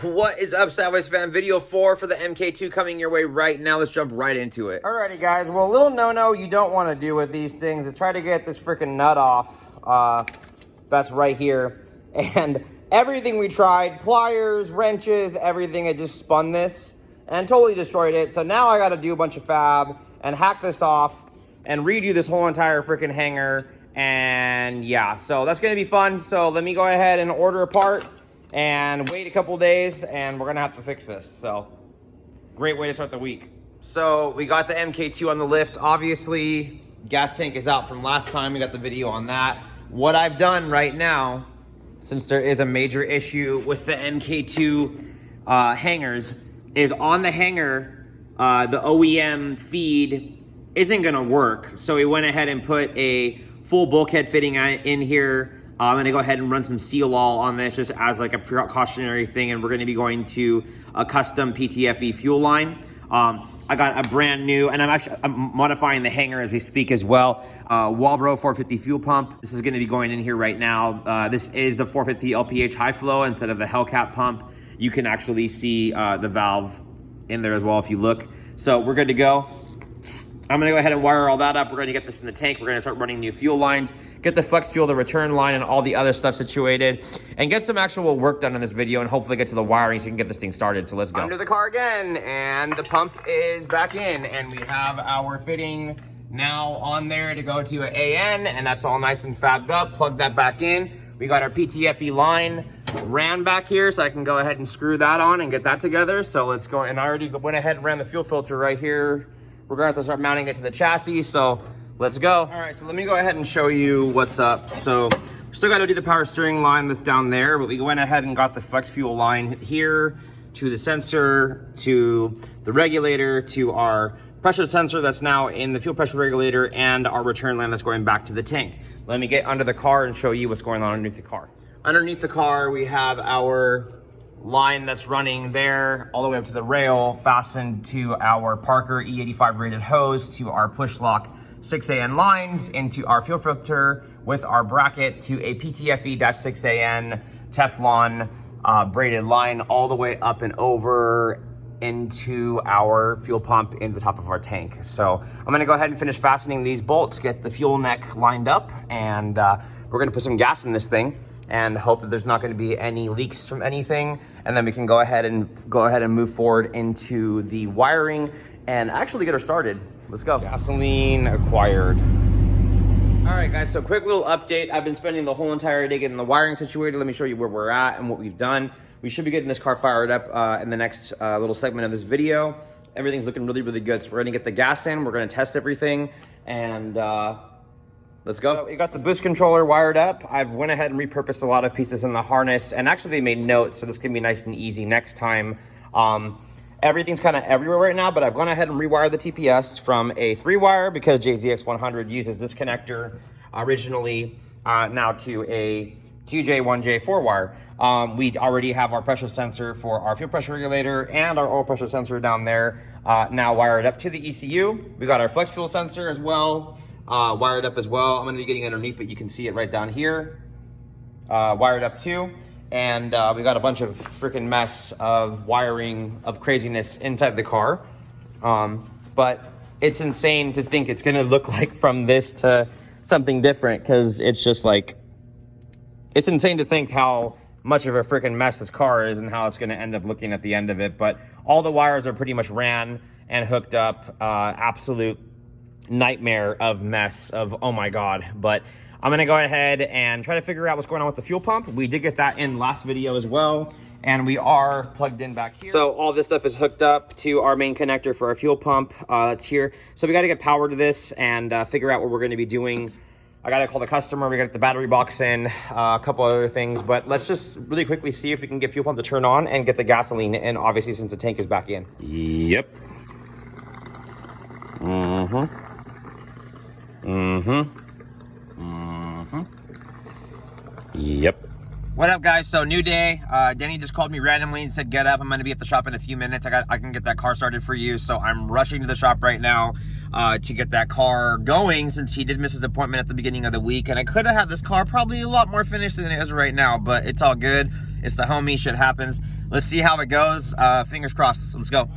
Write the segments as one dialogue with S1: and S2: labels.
S1: What is up, Sideways fam? Video 4 for the MK2 coming your way right now. Let's jump right into it.
S2: Alrighty, guys. Well, a little no-no you don't want to do with these things is try to get this freaking nut off. That's right here. And everything we tried, pliers, wrenches, everything, it just spun this and totally destroyed it. So now I got to do a bunch of fab and hack this off and redo this whole entire freaking hanger. And yeah, so that's going to be fun. So let me go ahead and order a part and wait a couple days, and we're gonna have to fix this. So great way to start the week. So we got the MK2 on the lift. Obviously gas tank is out from last time. We got the video on that. What I've done right now, since there is a major issue with the MK2 hangers, is on the hanger the OEM feed isn't gonna work. So we went ahead and put a full bulkhead fitting in here. I'm gonna go ahead and run some seal all on this just as like a precautionary thing, and we're gonna be going to a custom PTFE fuel line. I got a brand new, and I'm modifying the hanger as we speak as well. Walbro 450 fuel pump. This is gonna be going in here right now. This is the 450 LPH high flow instead of the Hellcat pump. You can actually see the valve in there as well if you look. So we're good to go. I'm gonna go ahead and wire all that up. We're gonna get this in the tank. We're gonna start running new fuel lines, get the flex fuel, the return line, and all the other stuff situated, and get some actual work done in this video, and hopefully get to the wiring so we can get this thing started. So let's go. Under the car again, and the pump is back in, and we have our fitting now on there to go to an AN, and that's all nice and fabbed up. Plug that back in. We got our PTFE line ran back here, so I can go ahead and screw that on and get that together. So let's go, and I already went ahead and ran the fuel filter right here. We're gonna have to start mounting it to the chassis, so let's go. All right, so let me go ahead and show you what's up. So we still gotta do the power steering line that's down there, but we went ahead and got the flex fuel line here to the sensor, to the regulator, to our pressure sensor that's now in the fuel pressure regulator, and our return line that's going back to the tank. Let me get under the car and show you what's going on underneath the car. Underneath the car, we have our line that's running there all the way up to the rail, fastened to our Parker E85 rated hose, to our push lock 6AN lines, into our fuel filter with our bracket to a PTFE-6AN Teflon braided line all the way up and over into our fuel pump in the top of our tank. So I'm gonna go ahead and finish fastening these bolts, get the fuel neck lined up, and we're gonna put some gas in this thing and hope that there's not going to be any leaks from anything, and then we can go ahead and move forward into the wiring and actually get her started. Let's go. Gasoline acquired. All right, guys, so quick little update. I've been spending the whole entire day getting the wiring situated. Let me show you where we're at and what we've done. We should be getting this car fired up in the next little segment of this video. Everything's looking really, really good. So we're gonna get the gas in, we're gonna test everything, and let's go. So we got the boost controller wired up. I've went ahead and repurposed a lot of pieces in the harness, and actually they made notes, so this can be nice and easy next time. Everything's kind of everywhere right now, but I've gone ahead and rewired the TPS from a 3-wire because JZX100 uses this connector originally, now to a 2J 4-wire. We already have our pressure sensor for our fuel pressure regulator and our oil pressure sensor down there, now wired up to the ECU. We got our flex fuel sensor as well, wired up as well. I'm gonna be getting underneath, but you can see it right down here. Wired up too. And we got a bunch of freaking mess of wiring of craziness inside the car. But it's insane to think it's gonna look like from this to something different, because it's just like, it's insane to think how much of a freaking mess this car is and how it's gonna end up looking at the end of it. But all the wires are pretty much ran and hooked up. Absolute nightmare of mess of, oh my God. But I'm gonna go ahead and try to figure out what's going on with the fuel pump. We did get that in last video as well, and we are plugged in back here. So all this stuff is hooked up to our main connector for our fuel pump that's here. So we gotta get power to this and figure out what we're gonna be doing. I gotta call the customer, we gotta get the battery box in, a couple other things, but let's just really quickly see if we can get fuel pump to turn on and get the gasoline in, obviously, since the tank is back in. Yep. Yep. What up, guys? So new day. Denny just called me randomly and said, get up, I'm gonna be at the shop in a few minutes. I can get that car started for you. So I'm rushing to the shop right now to get that car going, since he did miss his appointment at the beginning of the week, and I could have had this car probably a lot more finished than it is right now, but it's all good. It's the homie, shit happens.
S1: let's see how it goes. Fingers crossed. Let's go.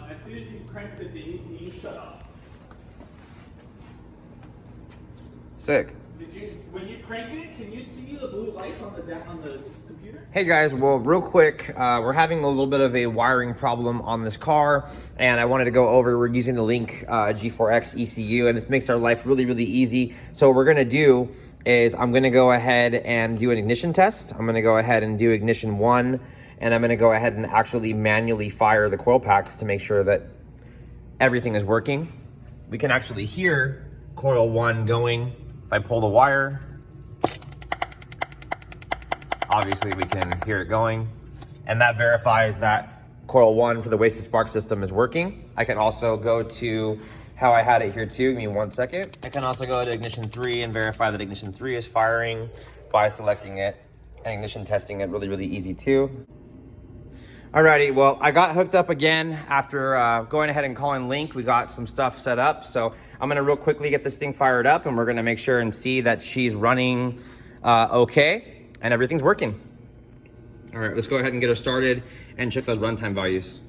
S3: As soon as you crank the ECU shut off.
S1: Sick.
S3: When you crank it, can you see the blue lights on the computer?
S1: Hey guys, well, real quick, we're having a little bit of a wiring problem on this car, and I wanted to go over, we're using the Link G4X ECU, and this makes our life really, really easy. So what we're gonna do is I'm gonna go ahead and do an ignition test. I'm gonna go ahead and do ignition 1, and I'm gonna go ahead and actually manually fire the coil packs to make sure that everything is working. We can actually hear coil 1 going. If I pull the wire, obviously we can hear it going, and that verifies that coil 1 for the wasted spark system is working. I can also go to how I had it here too. Give me 1 second. I can also go to ignition 3 and verify that ignition 3 is firing by selecting it and ignition testing it. Really, really easy too. Alrighty, well, I got hooked up again after going ahead and calling Link. We got some stuff set up, so I'm gonna real quickly get this thing fired up, and we're gonna make sure and see that she's running okay and everything's working. All right, let's go ahead and get her started and check those runtime values.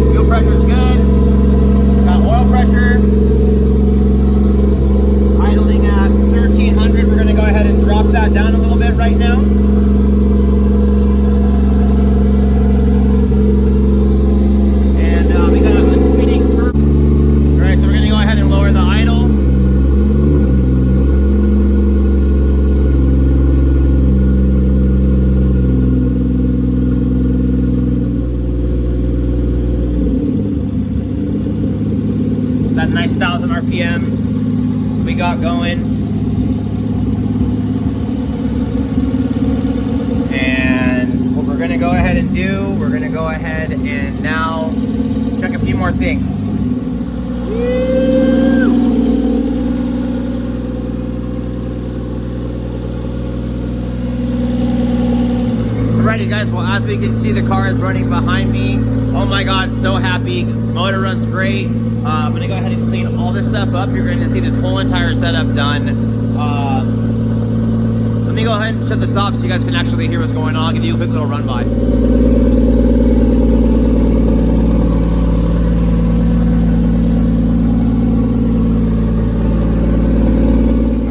S1: Fuel pressure's good. Got oil pressure. Idling at 1300. We're gonna go ahead and drop that down a little bit right now. And we got a spinning curve. All right, so we're gonna go ahead and lower the idle. That nice 1000 RPM we got going. And what we're gonna go ahead and do, we're gonna go ahead and now check a few more things. Alrighty guys, well, as we can see, the car is running behind me. Oh my God, so happy. Motor runs great. I'm gonna go ahead and clean all this stuff up. You're gonna see this whole entire setup done. Let me go ahead and shut this off so you guys can actually hear what's going on. I'll give you a quick little run by.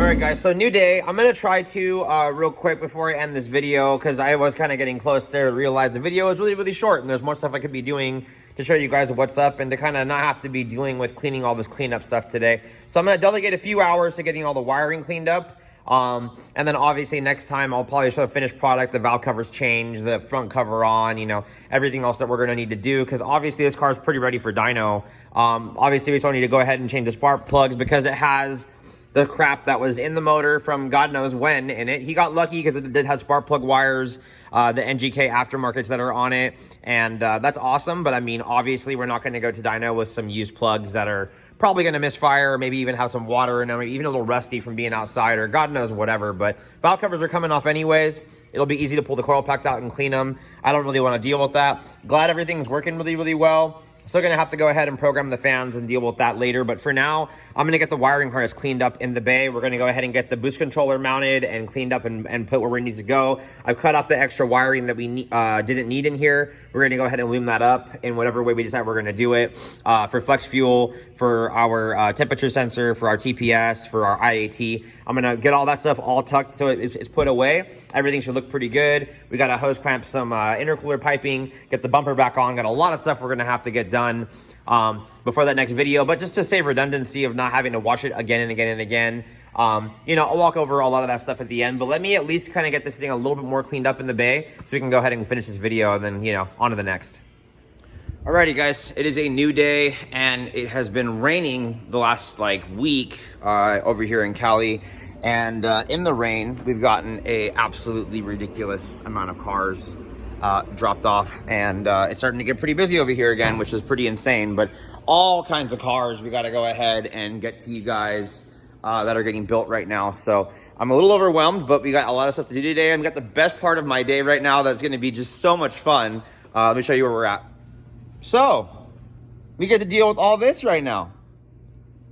S1: Alright guys, so new day. I'm gonna try to real quick before I end this video, because I was kind of getting close to realize the video is really, really short, and there's more stuff I could be doing to show you guys what's up and to kind of not have to be dealing with cleaning all this cleanup stuff today. So I'm gonna delegate a few hours to getting all the wiring cleaned up. And then obviously next time I'll probably show the finished product, the valve covers changed, the front cover on, you know, everything else that we're gonna need to do, because obviously this car is pretty ready for dyno. Obviously we still need to go ahead and change the spark plugs because it has the crap that was in the motor from God knows when in it. He got lucky because it did have spark plug wires, the NGK aftermarkets that are on it, and that's awesome. But I mean, obviously we're not going to go to dyno with some used plugs that are probably going to misfire, or maybe even have some water in them, or even a little rusty from being outside, or God knows whatever. But valve covers are coming off anyways. It'll be easy to pull the coil packs out and clean them. I don't really want to deal with that. Glad everything's working really, really well. Still gonna have to go ahead and program the fans and deal with that later, but for now, I'm gonna get the wiring harness cleaned up in the bay. We're gonna go ahead and get the boost controller mounted and cleaned up and put where we need to go. I've cut off the extra wiring that we didn't need in here. We're gonna go ahead and loom that up in whatever way we decide we're gonna do it. For flex fuel, for our temperature sensor, for our TPS, for our IAT. I'm gonna get all that stuff all tucked so it's put away. Everything should look pretty good. We gotta hose clamp some intercooler piping, get the bumper back on. Got a lot of stuff we're gonna have to get done before that next video, but just to save redundancy of not having to watch it again and again and again, you know, I'll walk over a lot of that stuff at the end, but let me at least kind of get this thing a little bit more cleaned up in the bay so we can go ahead and finish this video and then, you know, on to the next. Alrighty guys, it is a new day and it has been raining the last like week over here in Cali, and in the rain we've gotten a absolutely ridiculous amount of cars dropped off, and it's starting to get pretty busy over here again, which is pretty insane. But all kinds of cars we got to go ahead and get to you guys that are getting built right now. So I'm a little overwhelmed, but we got a lot of stuff to do today. I've got the best part of my day right now that's going to be just so much fun.
S2: Let me show you where we're at. So, we get to deal with all this right now.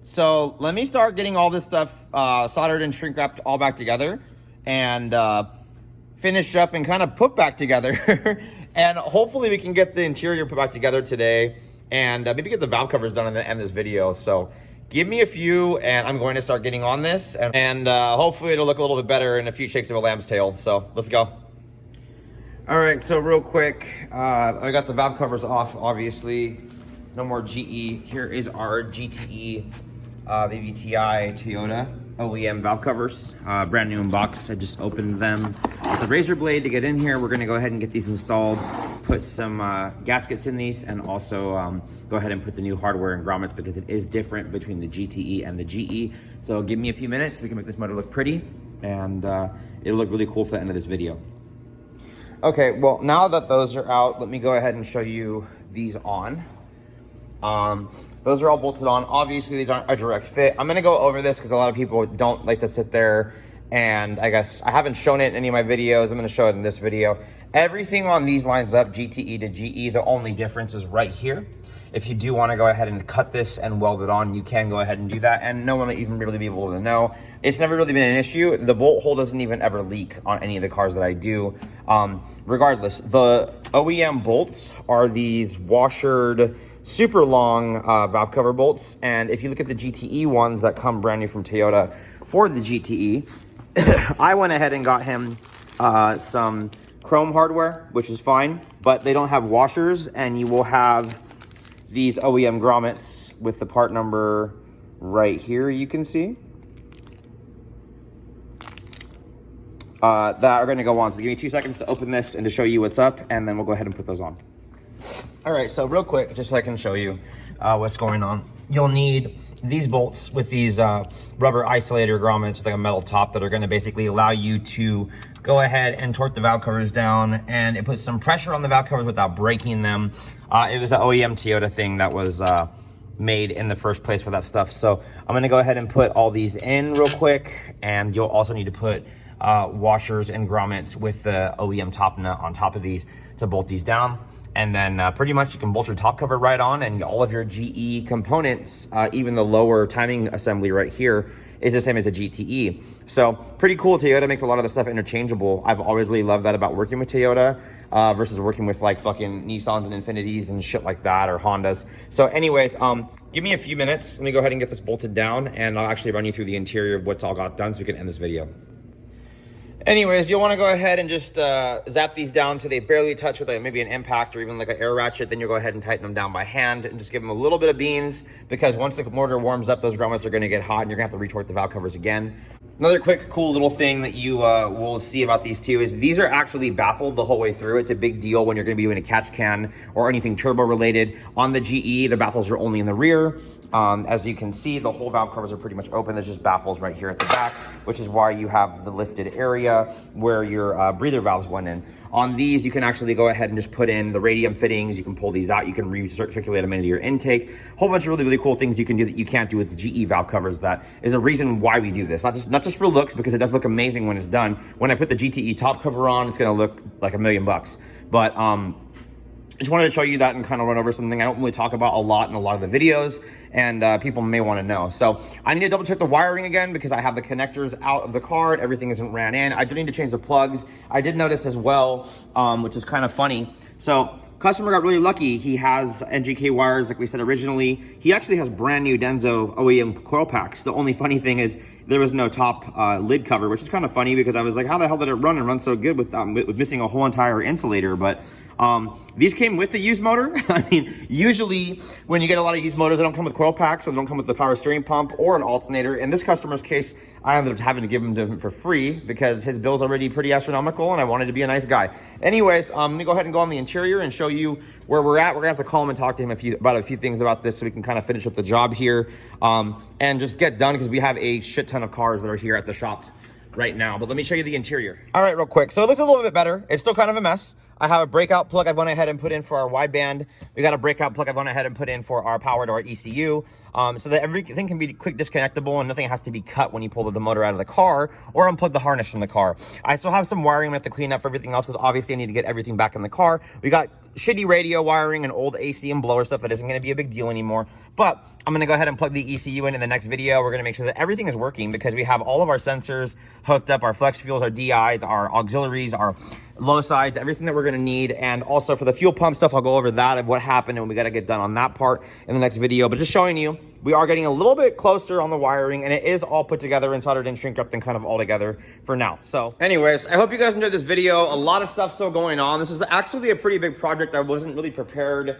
S2: So, let me start getting all this stuff soldered and shrink wrapped all back together. And finish up and kind of put back together. And hopefully we can get the interior put back together today. And maybe get the valve covers done at the end of this video. So, give me a few and I'm going to start getting on this. And hopefully it'll look a little bit better in a few shakes of a lamb's tail. So, let's go. All right, so real quick, I got the valve covers off, obviously. No more GE. Here is our GTE VVTi Toyota OEM valve covers. Brand new in box. I just opened them with a razor blade to get in here. We're gonna go ahead and get these installed, put some gaskets in these, and also go ahead and put the new hardware and grommets because it is different between the GTE and the GE. So give me a few minutes, we can make this motor look pretty, and it'll look really cool for the end of this video. Okay, well, now that those are out, let me go ahead and show you these on. Those are all bolted on. Obviously, these aren't a direct fit. I'm gonna go over this because a lot of people don't like to sit there, and I guess I haven't shown it in any of my videos. I'm gonna show it in this video. Everything on these lines up, GTE to GE. The only difference is right here. If you do want to go ahead and cut this and weld it on, you can go ahead and do that, and no one will even really be able to know. It's never really been an issue. The bolt hole doesn't even ever leak on any of the cars that I do. Regardless, the OEM bolts are these washered, super long valve cover bolts, and if you look at the GTE ones that come brand new from Toyota for the GTE, I went ahead and got him some chrome hardware, which is fine, but they don't have washers, and you will have these OEM grommets with the part number right here, you can see. That are gonna go on. So give me 2 seconds to open this and to show you what's up, and then we'll go ahead and put those on. All right, so real quick, just so I can show you what's going on. You'll need these bolts with these rubber isolator grommets with like a metal top that are gonna basically allow you to go ahead and torque the valve covers down, and it puts some pressure on the valve covers without breaking them. It was an OEM Toyota thing that was made in the first place for that stuff. So I'm gonna go ahead and put all these in real quick, and you'll also need to put washers and grommets with the OEM top nut on top of these to bolt these down. And then pretty much you can bolt your top cover right on, and all of your GE components, even the lower timing assembly right here, is the same as a GTE. So pretty cool. Toyota makes a lot of the stuff interchangeable. I've always really loved that about working with Toyota versus working with like fucking Nissans and Infinitis and shit like that, or Hondas. So anyways, give me a few minutes. Let me go ahead and get this bolted down, and I'll actually run you through the interior of what's all got done so we can end this video. Anyways, you'll want to go ahead and just zap these down till they barely touch with like maybe an impact or even like an air ratchet. Then you'll go ahead and tighten them down by hand and just give them a little bit of beans, because once the motor warms up, those grommets are going to get hot and you're going to have to retort the valve covers again. Another quick, cool little thing that you will see about these two is these are actually baffled the whole way through. It's a big deal when you're going to be doing a catch can or anything turbo related. On the GE, the baffles are only in the rear. As you can see, the whole valve covers are pretty much open. There's just baffles right here at the back, which is why you have the lifted area where your breather valves went in. On these, you can actually go ahead and just put in the radium fittings. You can pull these out. You can recirculate them into your intake. A whole bunch of really, really cool things you can do that you can't do with the GE valve covers. That is a reason why we do this. Not just for looks, because it does look amazing when it's done. When I put the GTE top cover on, it's going to look like $1 million bucks. But I just wanted to show you that and kind of run over something I don't really talk about a lot in a lot of the videos, and people may want to know. So I need to double check the wiring again because I have the connectors out of the car and everything isn't ran in. I do need to change the plugs. I did notice as well, which is kind of funny. So customer got really lucky. He has NGK wires like we said originally. He actually has brand new Denso OEM coil packs. The only funny thing is there was no top lid cover, which is kind of funny because I was like, how the hell did it run and run so good with missing a whole entire insulator? But these came with the used motor. I mean, usually when you get a lot of used motors, they don't come with coil packs, or they don't come with the power steering pump or an alternator. In this customer's case, I ended up having to give them to him for free because his bill's already pretty astronomical and I wanted to be a nice guy. Anyways, let me go ahead and go on the interior and show you where we're at. We're gonna have to call him and talk to him about a few things about this so we can kind of finish up the job here and just get done, because we have a shit ton of cars that are here at the shop right now. But let me show you the interior. All right, real quick. So it looks a little bit better. It's still kind of a mess. I have a breakout plug I've went ahead and put in for our wideband. We got a breakout plug I've went ahead and put in for our power to our ECU, so that everything can be quick disconnectable and nothing has to be cut when you pull the motor out of the car or unplug the harness from the car. I still have some wiring I have to clean up for everything else because obviously I need to get everything back in the car. We got
S1: shitty radio wiring and old AC and blower stuff that isn't going to be a big deal anymore. But I'm going to go ahead and plug the ECU in the next video. We're going to make sure that everything is working because we have all of our sensors hooked up, our flex fuels, our DIs, our auxiliaries, our low sides, everything that we're going to need. And also for the fuel pump stuff, I'll go over that of what happened and we got to get done on that part in the next video. But just showing you, we are getting a little bit closer on the wiring and it is all put together and soldered and shrink wrapped and kind of all together for now. So anyways, I hope you guys enjoyed this video. A lot of stuff still going on. This is actually a pretty big project. I wasn't really prepared.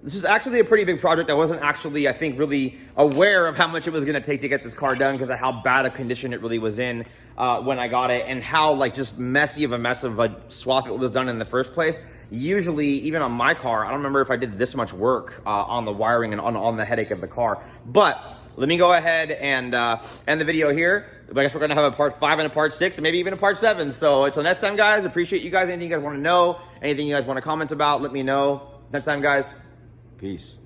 S1: This is actually a pretty big project. I wasn't actually, I think, really aware of how much it was going to take to get this car done because of how bad a condition it really was in when I got it and how like just messy of a mess of a swap it was done in the first place. Usually, even on my car, I don't remember if I did this much work on the wiring and on the headache of the car. But let me go ahead and end the video here. I guess we're going to have a part 5 and a part 6 and maybe even a part 7. So until next time, guys, appreciate you guys. Anything you guys want to know, anything you guys want to comment about, let me know. Next time, guys. Peace.